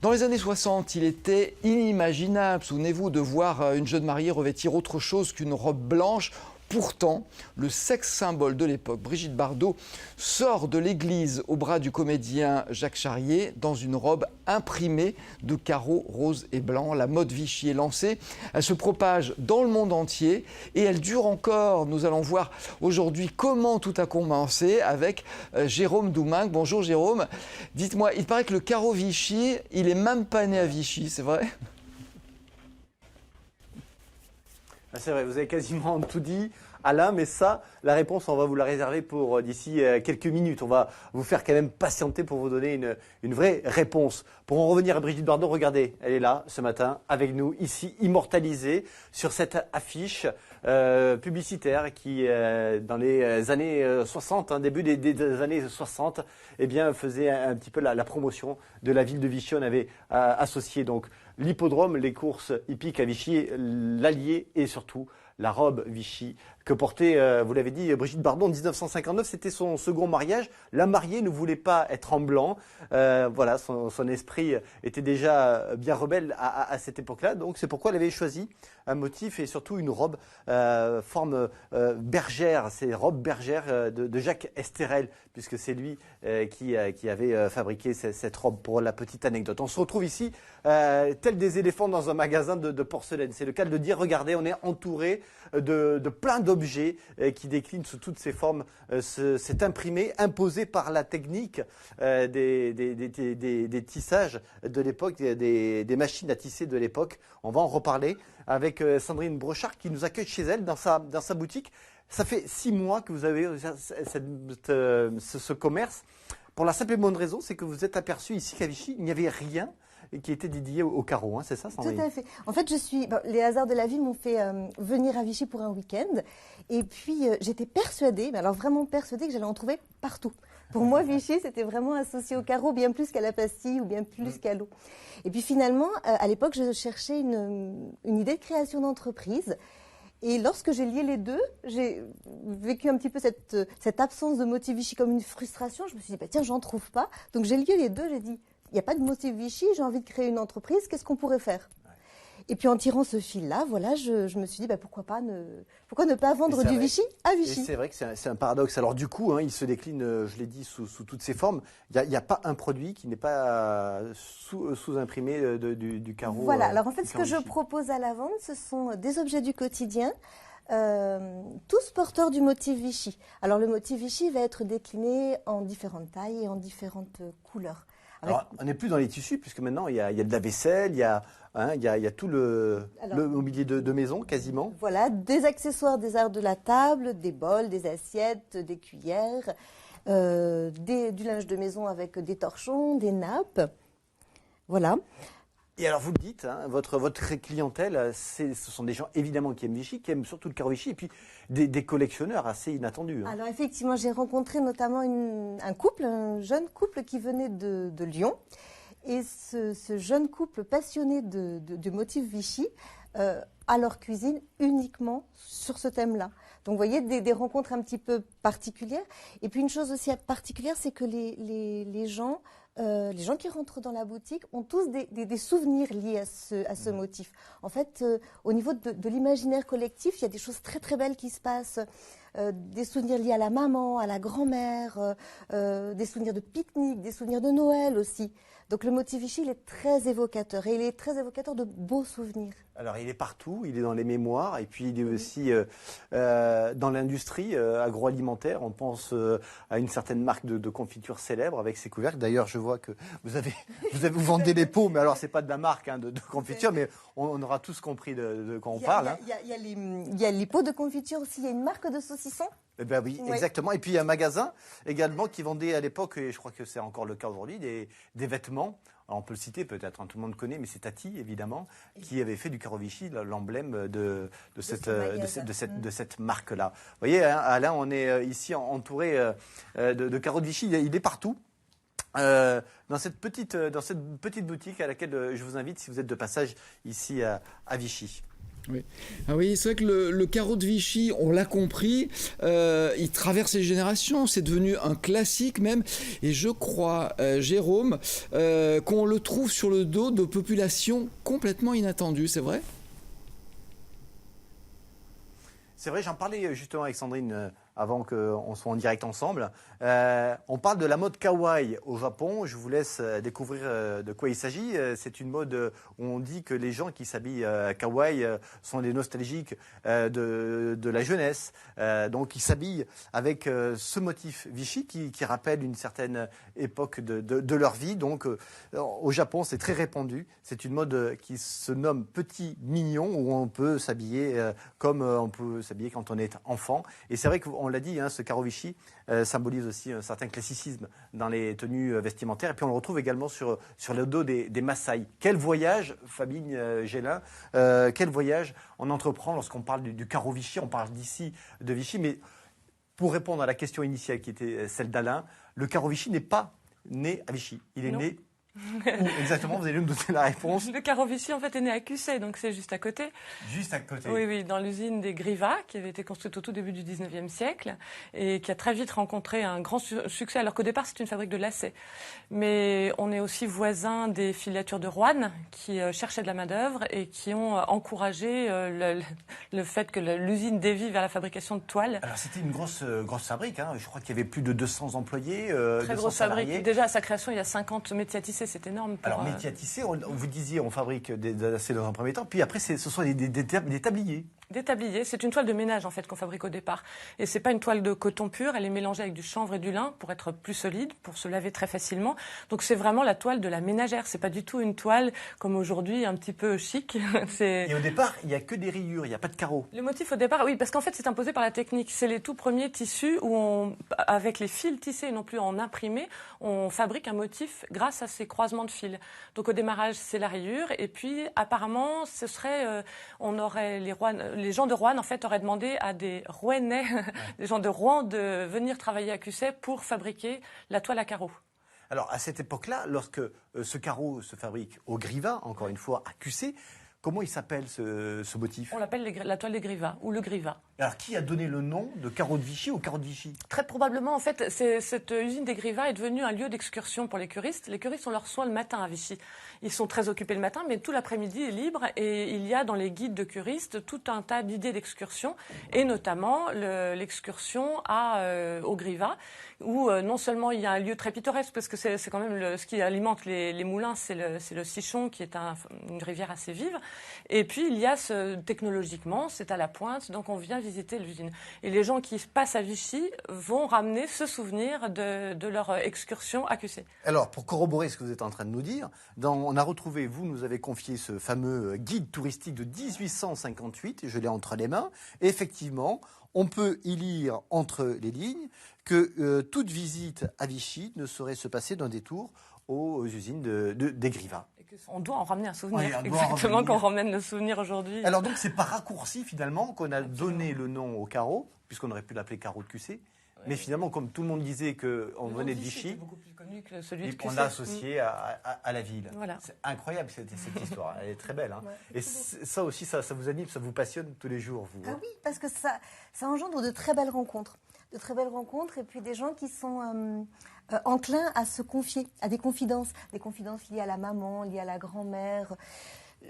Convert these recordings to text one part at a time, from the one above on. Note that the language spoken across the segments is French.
Dans les années 60, il était inimaginable, souvenez-vous, de voir une jeune mariée revêtir autre chose qu'une robe blanche. Pourtant, le sexe symbole de l'époque, Brigitte Bardot, sort de l'église au bras du comédien Jacques Charrier dans une robe imprimée de carreaux roses et blancs. La mode Vichy est lancée, elle se propage dans le monde entier et elle dure encore. Nous allons voir aujourd'hui comment tout a commencé avec Jérôme Doumingue. Bonjour Jérôme, dites-moi, il paraît que le carreau Vichy, il est même pas né à Vichy, c'est vrai ? C'est vrai, vous avez quasiment tout dit, Alain, mais ça, la réponse, on va vous la réserver pour d'ici quelques minutes. On va vous faire quand même patienter pour vous donner une vraie réponse. Pour en revenir à Brigitte Bardot, regardez, elle est là ce matin avec nous, ici, immortalisée sur cette affiche publicitaire qui, dans les années 60, début des années 60, eh bien, faisait un petit peu la promotion de la ville de Vichy. On avait associé donc l'hippodrome, les courses hippiques à Vichy, l'Allier et surtout la robe Vichy que portait, vous l'avez dit, Brigitte Bardot en 1959. C'était son second mariage. La mariée ne voulait pas être en blanc. Voilà, son esprit était déjà bien rebelle à cette époque-là. Donc c'est pourquoi elle avait choisi un motif et surtout une robe forme bergère. C'est robe bergère de Jacques Esterel, puisque c'est lui qui avait fabriqué cette robe, pour la petite anecdote. On se retrouve ici tels des éléphants dans un magasin de porcelaine. C'est le cas de dire, regardez, on est entouré de plein d'objets qui déclinent sous toutes ces formes. C'est imprimé, imposé par la technique des tissages de l'époque, des machines à tisser de l'époque. On va en reparler avec Sandrine Brochard qui nous accueille chez elle dans sa boutique. Ça fait 6 mois que vous avez ce commerce. Pour la simple et bonne raison, c'est que vous êtes aperçu ici qu'à Vichy, il n'y avait rien qui était dédié au carreau, c'est ça, Sandrine? Tout à fait. En fait, les hasards de la vie m'ont fait venir à Vichy pour un week-end. Et puis, j'étais persuadée, mais alors vraiment persuadée, que j'allais en trouver partout. Pour moi, Vichy, c'était vraiment associé au carreau, bien plus qu'à la pastille ou bien plus qu'à l'eau. Et puis finalement, à l'époque, je cherchais une idée de création d'entreprise. Et lorsque j'ai lié les deux, j'ai vécu un petit peu cette absence de motif Vichy comme une frustration. Je me suis dit, tiens, j'en trouve pas. Donc j'ai lié les deux, j'ai dit, il n'y a pas de motif Vichy, j'ai envie de créer une entreprise, qu'est-ce qu'on pourrait faire? Et puis en tirant ce fil-là, voilà, je me suis dit, pourquoi ne pas vendre du Vichy à Vichy? Et c'est vrai que c'est un paradoxe. Alors du coup, il se décline, je l'ai dit, sous toutes ses formes. Il n'y a pas un produit qui n'est pas sous-imprimé du carreau. Voilà, alors en fait, ce que Vichy. je propose à la vente, ce sont des objets du quotidien, tous porteurs du motif Vichy. Alors le motif Vichy va être décliné en différentes tailles et en différentes couleurs. Alors, on n'est plus dans les tissus, puisque maintenant, il y a de la vaisselle, il y a tout le mobilier de maison, quasiment. Voilà, des accessoires des arts de la table, des bols, des assiettes, des cuillères, du linge de maison avec des torchons, des nappes. Voilà. Et alors, vous le dites, votre clientèle, ce sont des gens évidemment qui aiment Vichy, qui aiment surtout le carreau Vichy, et puis des collectionneurs assez inattendus. Alors effectivement, j'ai rencontré notamment un jeune couple qui venait de Lyon. Et ce jeune couple passionné de motifs Vichy a leur cuisine uniquement sur ce thème-là. Donc vous voyez, des rencontres un petit peu particulières. Et puis une chose aussi particulière, c'est que les gens qui rentrent dans la boutique ont tous des souvenirs liés à ce motif. En fait, au niveau de l'imaginaire collectif, il y a des choses très très belles qui se passent. Des souvenirs liés à la maman, à la grand-mère, des souvenirs de pique-nique, des souvenirs de Noël aussi. Donc le motif Vichy, il est très évocateur et il est très évocateur de beaux souvenirs. Alors il est partout, il est dans les mémoires et puis il est aussi dans l'industrie agroalimentaire. On pense à une certaine marque de confiture célèbre avec ses couvercles. D'ailleurs, je vois que vous vendez les pots, mais alors c'est pas de la marque de confiture, mais on aura tous compris de quoi on parle. Il y a les pots de confiture aussi, il y a une marque de saucisson. Eh ben oui, exactement. Et puis il y a un magasin également qui vendait à l'époque, et je crois que c'est encore le cas aujourd'hui, des vêtements. Alors on peut le citer peut-être, tout le monde connaît, mais c'est Tati évidemment, qui avait fait du carreau Vichy l'emblème de cette marque-là. Vous voyez, Alain, on est ici entouré de carreaux de Vichy, il est partout. Dans cette petite boutique à laquelle je vous invite si vous êtes de passage ici à Vichy. Oui. Ah oui, c'est vrai que le carreau de Vichy, on l'a compris, il traverse les générations, c'est devenu un classique même, et je crois, Jérôme, qu'on le trouve sur le dos de populations complètement inattendues, c'est vrai ? C'est vrai, j'en parlais justement avec Sandrine avant qu'on soit en direct ensemble. On parle de la mode kawaii au Japon. Je vous laisse découvrir de quoi il s'agit. C'est une mode où on dit que les gens qui s'habillent kawaii sont des nostalgiques de la jeunesse. Donc ils s'habillent avec ce motif Vichy qui rappelle une certaine époque de leur vie. Donc au Japon, c'est très répandu. C'est une mode qui se nomme petit mignon, où on peut s'habiller comme on peut s'habiller quand on est enfant. Et c'est vrai qu'on l'a dit, hein, ce carreau Vichy symbolise aussi un certain classicisme dans les tenues vestimentaires. Et puis on le retrouve également sur le dos des Maasai. Quel voyage, Fabien Gélin, quel voyage on entreprend lorsqu'on parle du carreau Vichy. On parle d'ici de Vichy, mais pour répondre à la question initiale qui était celle d'Alain, le carreau Vichy n'est pas né à Vichy. Il est né... Où exactement, vous allez nous donner la réponse. Le carreau Vichy, en fait, est né à Cussey, donc c'est juste à côté. Juste à côté. Oui, oui, dans l'usine des Griva, qui avait été construite au tout début du 19e siècle, et qui a très vite rencontré un grand succès, alors qu'au départ, c'est une fabrique de lacets. Mais on est aussi voisins des filatures de Roanne, qui cherchaient de la main-d'œuvre et qui ont encouragé le fait que l'usine dévie vers la fabrication de toiles. Alors, c'était une grosse fabrique, hein. Je crois qu'il y avait plus de 200 employés. Très grosse fabrique. Déjà, à sa création, il y a 50 métiers à tisser. C'est énorme. Alors, métier à tisser, vous disiez, on fabrique des lacets dans un premier temps, puis après, ce sont des tabliers. Des tabliers, c'est une toile de ménage en fait qu'on fabrique au départ. Et c'est pas une toile de coton pur, elle est mélangée avec du chanvre et du lin pour être plus solide, pour se laver très facilement. Donc c'est vraiment la toile de la ménagère, c'est pas du tout une toile comme aujourd'hui un petit peu chic. Et au départ, il y a que des rayures, il n'y a pas de carreaux. Le motif au départ, oui, parce qu'en fait c'est imposé par la technique. C'est les tout premiers tissus où avec les fils tissés et non plus en imprimé, on fabrique un motif grâce à ces croisements de fils. Donc au démarrage c'est la rayure et puis apparemment ce serait, on aurait les gens de Roanne, en fait, auraient demandé à des Rouennais, des gens de Rouen, de venir travailler à Cussey pour fabriquer la toile à carreaux. Alors, à cette époque-là, lorsque ce carreau se fabrique au Griva, encore une fois, à Cussey, comment il s'appelle ce motif? On l'appelle la toile des Griva ou le Griva. Alors, qui a donné le nom de carreau de Vichy au carreau de Vichy? Très probablement, en fait, cette usine des Griva est devenue un lieu d'excursion pour les curistes. Les curistes ont leur soin le matin à Vichy. Ils sont très occupés le matin, mais tout l'après-midi est libre et il y a dans les guides de curistes tout un tas d'idées d'excursion et notamment l'excursion au Griva où non seulement il y a un lieu très pittoresque parce que c'est quand même ce qui alimente les moulins, c'est le Sichon qui est une rivière assez vive. Et puis il y a technologiquement, c'est à la pointe, donc on vient visiter l'usine. Et les gens qui passent à Vichy vont ramener ce souvenir de leur excursion à Cussey. Alors, pour corroborer ce que vous êtes en train de nous dire, on a retrouvé, vous nous avez confié ce fameux guide touristique de 1858, je l'ai entre les mains, et effectivement, on peut y lire entre les lignes que toute visite à Vichy ne saurait se passer d'un détour aux usines des Griva. On doit en ramener un souvenir, oui, exactement, qu'on ramène le souvenir aujourd'hui. Alors donc c'est par raccourci finalement qu'on a donné le nom au carreau, puisqu'on aurait pu l'appeler carreau de Cussey. Ouais. Mais finalement, comme tout le monde disait qu'on venait de Vichy, beaucoup plus connu que celui de Cussey. On l'a associé à la ville. Voilà. C'est incroyable cette histoire, elle est très belle. Hein. Ouais, et ça aussi, ça vous anime, ça vous passionne tous les jours, vous? Ah oui, parce que ça engendre de très belles rencontres. Et puis des gens qui sont enclins à se confier, à des confidences liées à la maman, liées à la grand-mère.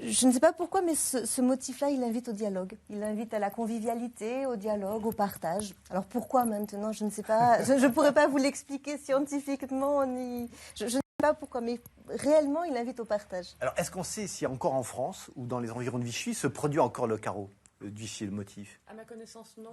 Je ne sais pas pourquoi, mais ce motif-là, il invite au dialogue. Il invite à la convivialité, au dialogue, au partage. Alors pourquoi maintenant, je ne sais pas. Je ne pourrais pas vous l'expliquer scientifiquement. Je ne sais pas pourquoi, mais réellement, il invite au partage. Alors est-ce qu'on sait si encore en France, ou dans les environs de Vichy, se produit encore le carreau de Vichy, le motif? À ma connaissance, non.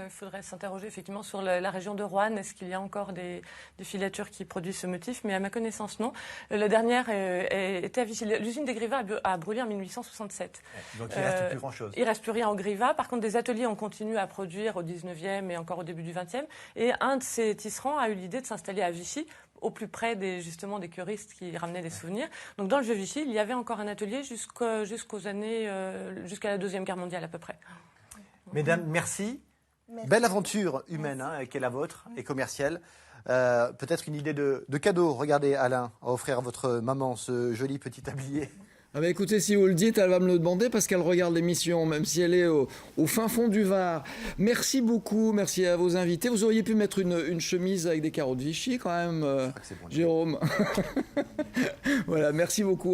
Il faudrait s'interroger effectivement sur la région de Roanne. Est-ce qu'il y a encore des filatures qui produisent ce motif? Mais à ma connaissance, non. La dernière était à Vichy. L'usine des Griva a brûlé en 1867. Donc il ne reste plus grand-chose. Il ne reste plus rien au Griva. Par contre, des ateliers ont continué à produire au 19e et encore au début du 20e. Et un de ces tisserands a eu l'idée de s'installer à Vichy, au plus près justement des curistes qui ramenaient des souvenirs. Donc dans le vieux Vichy, il y avait encore un atelier jusqu'aux années, jusqu'à la Deuxième Guerre mondiale à peu près. Mesdames, merci. Belle aventure humaine qui est la vôtre et commerciale. Peut-être une idée de cadeau. Regardez Alain, à offrir à votre maman ce joli petit tablier. Ah bah écoutez, si vous le dites, elle va me le demander parce qu'elle regarde l'émission, même si elle est au fin fond du Var. Merci beaucoup, merci à vos invités. Vous auriez pu mettre une chemise avec des carreaux de Vichy quand même, Jérôme. Voilà, merci beaucoup.